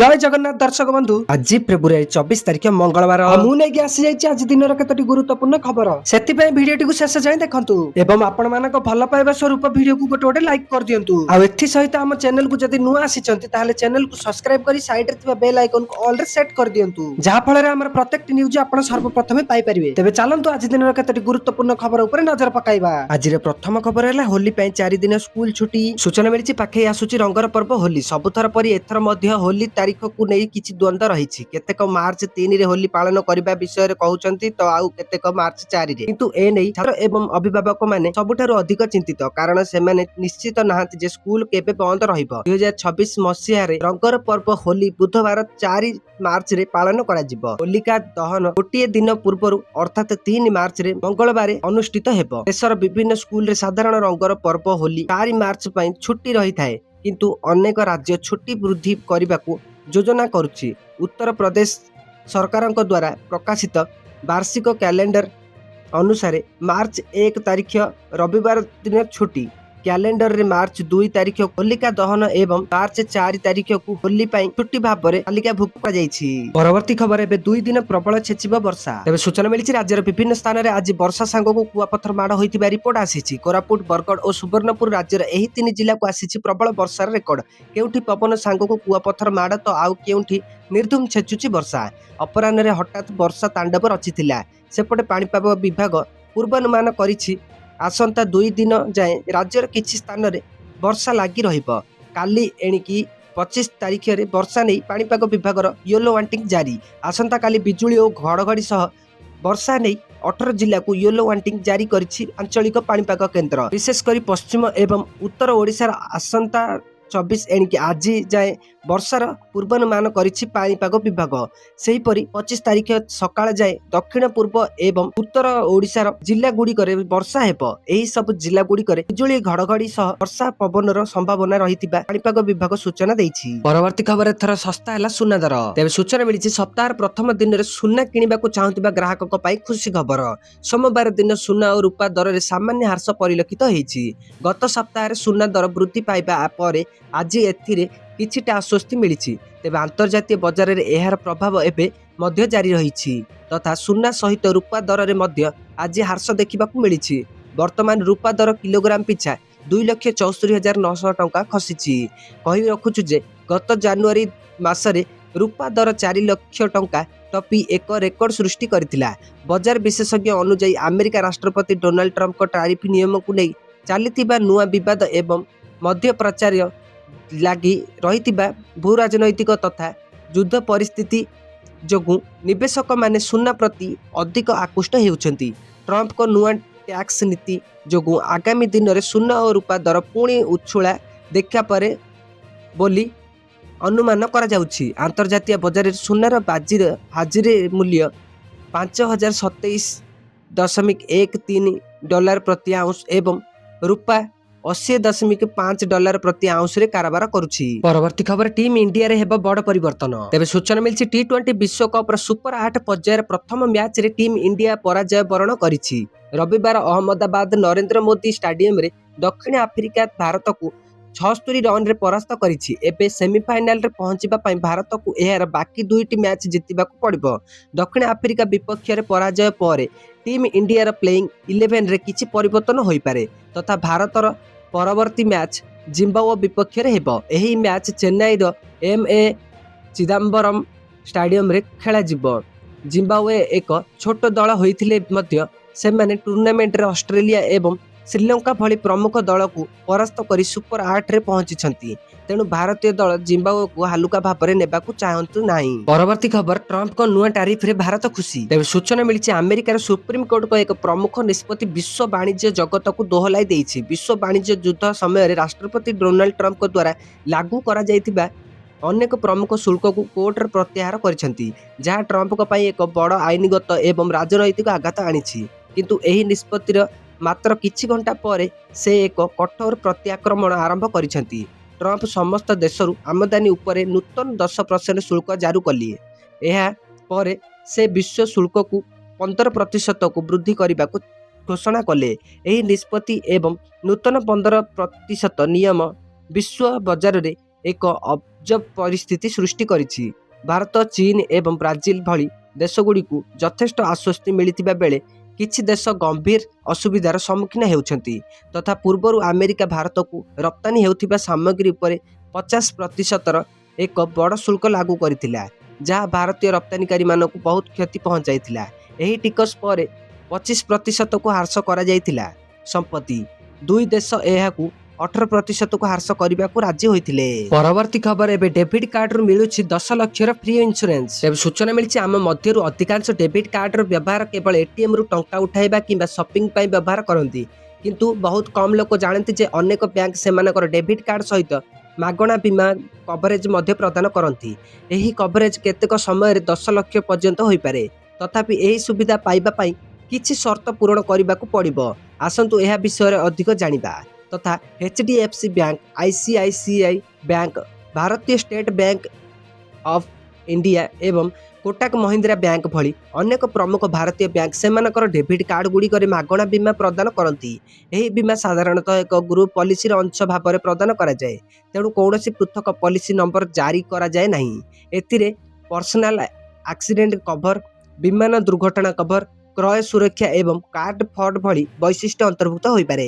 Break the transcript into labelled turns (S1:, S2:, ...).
S1: जय जगन्नाथ दर्शक बंधु आज फेब्रुआरी 24 तारिख मंगलवार आज दिन केतोटी गुरुत्वपूर्ण खबर से भिडियो शेष जाए देखु एवं आपण मान भल पाइबा स्वरूप भिडियो को गोटे गोटे लाइक कर दिंतु सहित आम चैनल को जदि नुआ आसी चैनल को सब्सक्राइब कर साइड रे बेल आइकन को ऑल रे सेट कर दिंतु जहाँ फल आम प्रत्येक न्यूज आप सर्वप्रथम पाइपर तेज चलतु आज दिन केतोटी गुरुत्वपूर्ण खबर उपर नजर पकाइबा। आज प्रथम खबर है होली 4 दिन स्कूल छुट्टी सूचना मिली पाखे आसूची रंगर पर्व होली सबुथर परी एथर होली तारीख को नहीं किछि द्वंद्व रही केतेक मार्च 3 रे होली पालन करने विषय कहउचंती तो आउ केतेक मार्च 4 रे किंतु ए नहीं छात्र एवं अभिभावक माने सबुठारु अधिक चिंतित कारण से माने निश्चित नाहंती जे स्कूल केबे बंद रहिबो। 2026 मसिया रे रंगर पर्व होली बुधवार 4 मार्च रे पालन करा जिवो। होलिका दहन गोटे दिन पूर्व अर्थात 3 मार्च रे मंगलवार अनुष्ठित हेबो। देशर विभिन्न स्कूल रे साधारण रंगर पर्व होली 4 मार्च पई छुट्टी रही थाए किंतु अनेक राज्य छुट्टी वृद्धि करने योजना करुछि। उत्तर प्रदेश सरकार द्वारा प्रकाशित वार्षिक कैलेंडर अनुसार मार्च 1 तारीख रविवार दिन छुट्टी कैलेंडर रे मार्च 2 तारीख होलिका दहन एवं मार्च 4 तारीख को होली छुट्टी भाव में तालिका भुक्ति कराଯାଇଛି। परवर्ती खबर एवं 2 दिन प्रबल छेचिब वर्षा तेज सूचना मिली राज्यर विभिन्न स्थान में आज वर्षा सांग को कुआपथर माड़ होता रिपोर्ट आसी। कोरापुट बरगड़ और सुवर्णपुर राज्यर यही 3 जिला को आसी प्रबल वर्षार रेकर्ड केउठी पवन सांग को कुआपथर माड़ तो आउ केउठी निर्धूम छेचुची वर्षा। अपराह्न हठात वर्षा तांडव रचिथिला सेपटे पाणीपाग विभाग पूर्वानुमान करिछि आसंता 2 दिन जाए राज्यर किछि स्थान रे वर्षा लागी रहिबो। काली एणिकी 25 तारीख रे वर्षा नहीं पाणीपाग विभाग येलो वार्निंग जारी। आसंता काली बिजुली और घड़घड़ी सह वर्षा नहीं 18 जिला को येलो वार्निंग जारी करिछि आंचलिक पाणीपाग केन्द्र। विशेषकर पश्चिम एवं उत्तर ओडिशार आसंता 24 एणिकी आज जाए वर्षार पूर्वानुमान करिछि पाणीपाग विभाग। सेहीपरि 25 तारीख सकाळ जाए दक्षिण पूर्व एवं उत्तर ओडिशार जिला गुड़िकरे वर्षा हेबो। एही सब जिला गुड़िकरे बिजुली घड़घड़ी सह वर्षा पवनर संभावना रहितिबा पाणीपाग विभाग सूचना दैछि। परवर्ती खबर एथर सस्ता हैला सुना दर तेबे सूचना मिलिछि सप्ताहर प्रथम दिन रे सुना किनिबाकू चाहुतिबा ग्राहकक पई खुशी खबर। सोमवार दिन सुना और रूपा दर रे सामान्य ह्रास परिलक्षित होईछि। गत सप्ताह रे सुना दर वृद्धि पाइबा परे आज एथिरे किछिटा आश्वस्ति मिलिछि तेबे अंतर्जातीय बजार रे एहार प्रभाव एबे मध्य जारी रहिछि तथा सुना सहित रूपा दर रे मध्य आज ह्रास देखिबाकू मिलिछि। वर्तमान रूपा दर किलोग्राम पिछा 2,64,900 टंका खसिछि। कहि रखुछु जे गत जनवरी मासरे रूपा दर 4 लाख टंका टपी एक रेकर्ड सृष्टि करथिला। बजार विशेषज्ञ अनुसार अमेरिका राष्ट्रपति डोनाल्ड ट्रम्प को टैरिफ नियम को नहीं चलीथिबा नुआ विवाद एवं मध्य प्रचार लगी रही भू राजनैतिक तथा युद्ध परिस्थिति जोगु निवेशक माने सुना प्रति अधिक आकृष्ट होउछंती। ट्रम्प को नुआ टैक्स नीति जोगु आगामी दिन में सुना और रूपा दर पुणी उछुला देखा परे बोली अनुमान करा जाउछि। अंतर्जातीय बजार सुनार बाजीर हाजिर मूल्य 5,027.13 डॉलर प्रति आउंस एवं रूपा 80.5 डॉलर प्रति आउंस रे कारोबार करुछि। परवर्ती खबर टीम इंडिया रे हेबो बड़ परिवर्तन तेबे सूचना मिलछि T20 विश्वकप रो सुपर 8 पर्यायर प्रथम मैच रे टीम इंडिया पराजय वरण करिछि। रविवार अहमदाबाद नरेंद्र मोदी स्टेडियम रे दक्षिण अफ्रीका भारत को 76 रन रे परास्त करिछि। एबे सेमीफाइनल रे पहुंचिबा पई भारत को एहार बाकी 2टी मैच जितिबाकू पड़िबो। दक्षिण अफ्रीका विपक्ष रे पराजय परे टीम इंडिया रो प्लेइंग 11 रे किछि परिवर्तन होई पारे तथा भारतर परवर्ती मैच जिम्बाब्वे विपक्ष रे हेबो। एही मैच चेन्नई रो MA चिदम्बरम स्टेडियम रे खेला जिवो। जिम्बाब्वे एक छोट दल होइथिले मध्य सेमाने टूर्नामेंट रे ऑस्ट्रेलिया एवं श्रीलंका भली प्रमुख दल को परास्त करी सुपर 8 रे पहुंची तेणु भारतीय दल जिम्बाब्वे को हालुका भाव में नेबाकू चाहंतु नाही। परवर्ती खबर ट्रम्प को नुआ टैरिफ रे भारत खुशी तेबे सूचना मिली अमेरिकार सुप्रीम कोर्ट को एक प्रमुख निष्पत्ति विश्व वाणिज्य जगत को दोहलाई देइछि। विश्व वाणिज्य युद्ध समय राष्ट्रपति डोनाल्ड ट्रम्प द्वारा लागू करा जाइतिबा अनेक प्रमुख शुल्क को कोर्ट रे प्रत्याहार करिसेंती जहां ट्रम्प को पई एक बड़ आईनगत एवं राजनैतिक आघात आनिछि। किंतु एही निष्पत्तिर मात्र किछि घंटा पर से एक कठोर प्रत्याक्रमण आरंभ करिसेंती। ट्रम्प समस्त देशरू आमदानी उपरे नूतन 10% शुल्क जारू कलिए। एहा परे से विश्व शुल्क को 15% को वृद्धि करने को घोषणा कले। एही निष्पत्ति एवं नूतन 15% नियम विश्व बजार रे ଏକ ଅବଜବ ପରିସ୍ଥିତି ସୃଷ୍ଟି କରିଛି। ଭାରତ, ଚୀନ ଏବଂ ବ୍ରାଜିଲ ଭଳି ଦେଶଗୁଡ଼ିକୁ ଯଥେଷ୍ଟ ଆଶ୍ୱସ୍ତି ମିଳିଥିବା ବେଳେ କିଛି ଦେଶ ଗମ୍ଭୀର ଅସୁବିଧାର ସମ୍ମୁଖୀନ ହେଉଛନ୍ତି। ତଥା ପୂର୍ବରୁ ଆମେରିକା ଭାରତକୁ ରପ୍ତାନି ହେଉଥିବା ସାମଗ୍ରୀ ଉପରେ 50%ର ଏକ ବଡ଼ ଶୁଳ୍କ ଲାଗୁ କରିଥିଲା, ଯାହା ଭାରତୀୟ ରପ୍ତାନିକାରୀମାନଙ୍କୁ ବହୁତ କ୍ଷତି ପହଞ୍ଚାଇଥିଲା। ଏହି ଟିକସ ପରେ 25%କୁ ହ୍ରାସ କରାଯାଇଥିଲା। ସମ୍ପ୍ରତି ଦୁଇ ଦେଶ ଏହାକୁ 18%କୁ ହ୍ରାସ କରିବାକୁ ରାଜି ହୋଇଥିଲେ। ପରବର୍ତ୍ତୀ ଖବର, ଏବେ ଡେବିଟ୍ କାର୍ଡରୁ ମିଳୁଛି 10 ଲକ୍ଷର ଫ୍ରି ଇନ୍ସୁରାନ୍ସ। ଏବେ ସୂଚନା ମିଳିଛି ଆମ ମଧ୍ୟରୁ ଅଧିକାଂଶ ଡେବିଟ୍ କାର୍ଡର ବ୍ୟବହାର କେବଳ ଏଟିଏମ୍ରୁ ଟଙ୍କା ଉଠାଇବା କିମ୍ବା ସପିଂ ପାଇଁ ବ୍ୟବହାର କରନ୍ତି, କିନ୍ତୁ ବହୁତ କମ୍ ଲୋକ ଜାଣନ୍ତି ଯେ ଅନେକ ବ୍ୟାଙ୍କ ସେମାନଙ୍କର ଡେବିଟ୍ କାର୍ଡ ସହିତ ମାଗଣା ବୀମା କଭରେଜ ମଧ୍ୟ ପ୍ରଦାନ କରନ୍ତି। ଏହି କଭରେଜ କେତେକ ସମୟରେ 10 ଲକ୍ଷ ପର୍ଯ୍ୟନ୍ତ ହୋଇପାରେ। ତଥାପି ଏହି ସୁବିଧା ପାଇବା ପାଇଁ କିଛି ସର୍ତ୍ତ ପୂରଣ କରିବାକୁ ପଡ଼ିବ। ଆସନ୍ତୁ ଏହା ବିଷୟରେ ଅଧିକ ଜାଣିବା। ତଥା HDFC ବ୍ୟାଙ୍କ, ICICI ବ୍ୟାଙ୍କ, ଭାରତୀୟ ଷ୍ଟେଟ୍ ବ୍ୟାଙ୍କ ଅଫ୍ ଇଣ୍ଡିଆ ଏବଂ କୋଟାକ ମହିନ୍ଦ୍ରା ବ୍ୟାଙ୍କ ଭଳି ଅନେକ ପ୍ରମୁଖ ଭାରତୀୟ ବ୍ୟାଙ୍କ ସେମାନଙ୍କର ଡେବିଟ୍ କାର୍ଡଗୁଡ଼ିକରେ ମାଗଣା ବୀମା ପ୍ରଦାନ କରନ୍ତି। ଏହି ବୀମା ସାଧାରଣତଃ ଏକ ଗ୍ରୁପ ପଲିସିର ଅଂଶ ଭାବରେ ପ୍ରଦାନ କରାଯାଏ, ତେଣୁ କୌଣସି ପୃଥକ ପଲିସି ନମ୍ବର ଜାରି କରାଯାଏ ନାହିଁ। ଏଥିରେ ପର୍ସନାଲ ଆକ୍ସିଡେଣ୍ଟ କଭର, ବିମାନ ଦୁର୍ଘଟଣା କଭର, କ୍ରୟ ସୁରକ୍ଷା ଏବଂ କାର୍ଡ ଫ୍ରଡ୍ ଭଳି ବୈଶିଷ୍ଟ୍ୟ ଅନ୍ତର୍ଭୁକ୍ତ ହୋଇପାରେ।